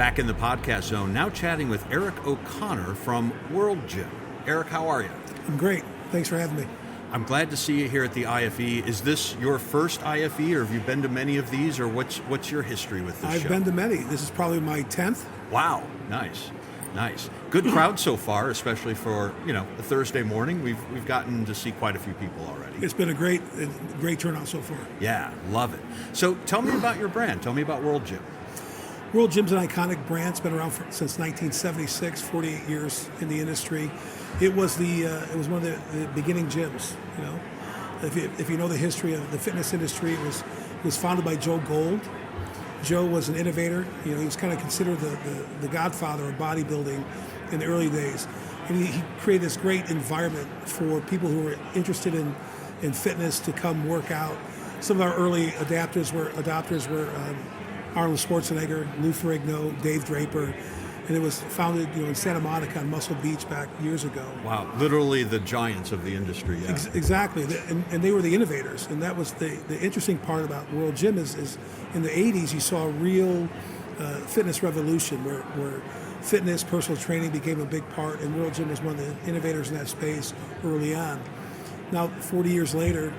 Back in the podcast zone, now chatting with Eric O'Connor from World Gym. Eric, how are you? I'm great. Thanks for having me. I'm glad to see you here at the IFE. Is this your first IFE, or have you been to many of these, or what's your history with this show? I've been to many. This is probably my 10th. Wow, nice. Good crowd so far, especially for a Thursday morning. We've gotten to see quite a few people already. It's been a great turnout so far. Yeah, love it. So tell me about your brand. Tell me about World Gym. World Gym's an iconic brand. It's been around since 1976, 48 years in the industry. It was one of the beginning gyms. If you know the history of the fitness industry, it was founded by Joe Gold. Joe was an innovator. He was kind of considered the godfather of bodybuilding in the early days. And he created this great environment for people who were interested in fitness to come work out. Some of our early adopters were Arnold Schwarzenegger, Lou Ferrigno, Dave Draper. And it was founded in Santa Monica on Muscle Beach back years ago. Wow, literally the giants of the industry. Yeah. Exactly, and they were the innovators. And that was the interesting part about World Gym is in the 80s you saw a real fitness revolution where fitness, personal training became a big part, and World Gym was one of the innovators in that space early on. Now, 40 years later,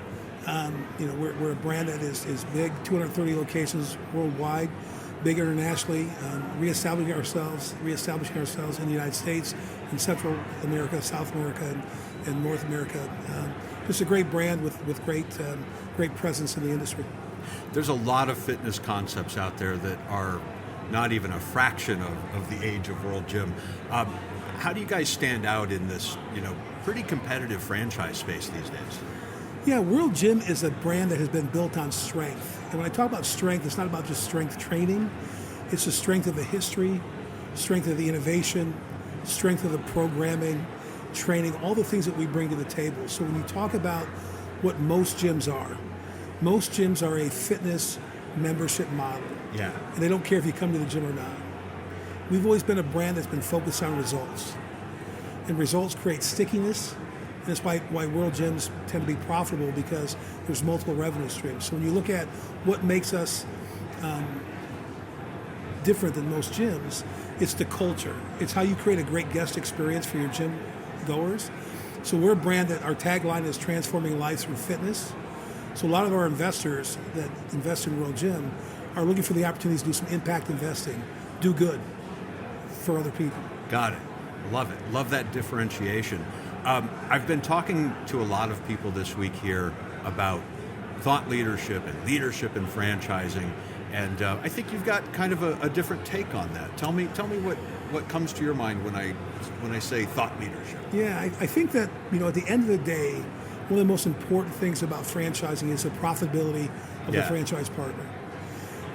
we're a brand that is big, 230 locations worldwide, big internationally, reestablishing ourselves in the United States, in Central America, South America, and North America. Just a great brand with great presence in the industry. There's a lot of fitness concepts out there that are not even a fraction of the age of World Gym. How do you guys stand out in this, pretty competitive franchise space these days? Yeah, World Gym is a brand that has been built on strength. And when I talk about strength, it's not about just strength training. It's the strength of the history, strength of the innovation, strength of the programming, training, all the things that we bring to the table. So when you talk about what most gyms are a fitness membership model. Yeah. And they don't care if you come to the gym or not. We've always been a brand that's been focused on results. And results create stickiness. And that's why World Gyms tend to be profitable, because there's multiple revenue streams. So when you look at what makes us different than most gyms, it's the culture. It's how you create a great guest experience for your gym goers. So we're a brand that our tagline is transforming lives through fitness. So a lot of our investors that invest in World Gym are looking for the opportunities to do some impact investing, do good for other people. Got it. Love it. Love that differentiation. I've been talking to a lot of people this week here about thought leadership and leadership in franchising, and I think you've got kind of a different take on that. Tell me what comes to your mind when I say thought leadership. Yeah, I think that at the end of the day, one of the most important things about franchising is the profitability of the franchise partner.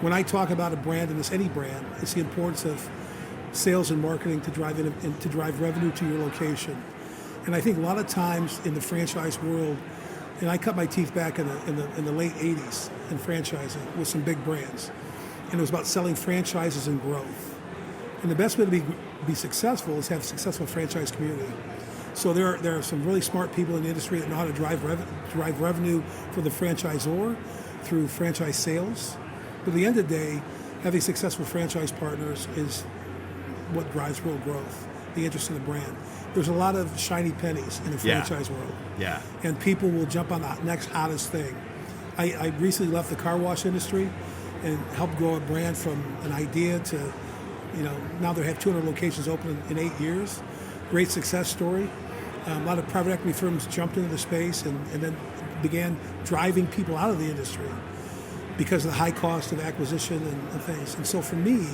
When I talk about a brand, and it's any brand, it's the importance of sales and marketing to drive revenue to your location. And I think a lot of times in the franchise world, and I cut my teeth back in the late 80s in franchising with some big brands. And it was about selling franchises and growth. And the best way to be successful is have a successful franchise community. So there are some really smart people in the industry that know how to drive revenue for the franchisor through franchise sales. But at the end of the day, having successful franchise partners is what drives real growth, the interest in the brand. There's a lot of shiny pennies in the franchise world. Yeah. And people will jump on the next hottest thing. I recently left the car wash industry and helped grow a brand from an idea to, now they have 200 locations open in 8 years. Great success story. A lot of private equity firms jumped into the space and then began driving people out of the industry because of the high cost of acquisition and things. And so for me,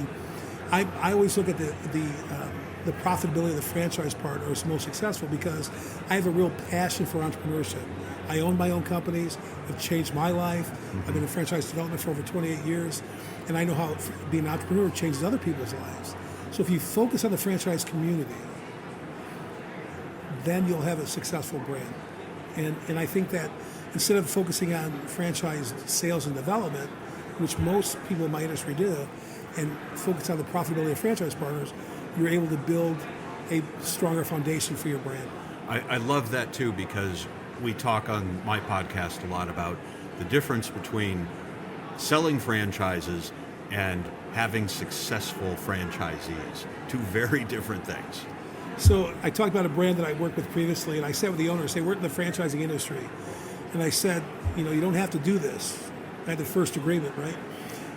I always look at the profitability of the franchise partner is most successful because I have a real passion for entrepreneurship. I own my own companies. It's changed my life. I've been in franchise development for over 28 years, and I know how being an entrepreneur changes other people's lives. So if you focus on the franchise community, then you'll have a successful brand. And I think that instead of focusing on franchise sales and development, which most people in my industry do, and focus on the profitability of franchise partners, you're able to build a stronger foundation for your brand. I love that too, because we talk on my podcast a lot about the difference between selling franchises and having successful franchisees. Two very different things. So I talked about a brand that I worked with previously, and I said with the owner, they work in the franchising industry, and I said, you don't have to do this. I had the first agreement, right?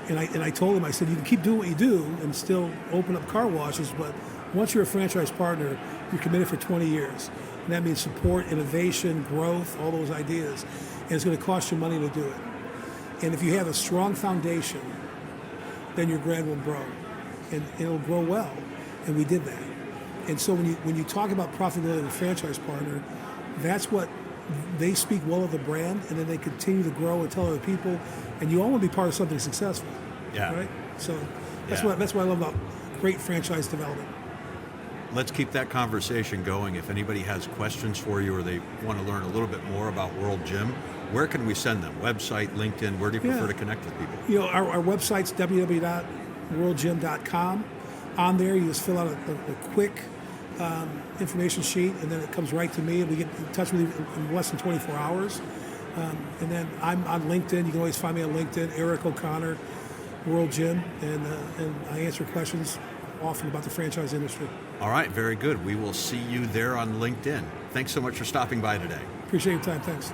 And I told him, I said, you can keep doing what you do and still open up car washes, but once you're a franchise partner, you're committed for 20 years. And that means support, innovation, growth, all those ideas. And it's going to cost you money to do it. And if you have a strong foundation, then your brand will grow. And it'll grow well. And we did that. And so when you talk about profitability of a franchise partner, that's what they speak well of the brand, and then they continue to grow and tell other people, and you all want to be part of something successful. Yeah. Right? So that's what I love about great franchise development. Let's keep that conversation going. If anybody has questions for you or they want to learn a little bit more about World Gym, where can we send them? Website, LinkedIn, where do you prefer to connect with people? Our website's www.worldgym.com. On there, you just fill out a quick information sheet, and then it comes right to me, and we get in touch with you in less than 24 hours. And then I'm on LinkedIn. You can always find me on LinkedIn, Eric O'Connor, World Gym, and I answer questions often about the franchise industry. All right, very good. We will see you there on LinkedIn. Thanks so much for stopping by today. Appreciate your time. Thanks.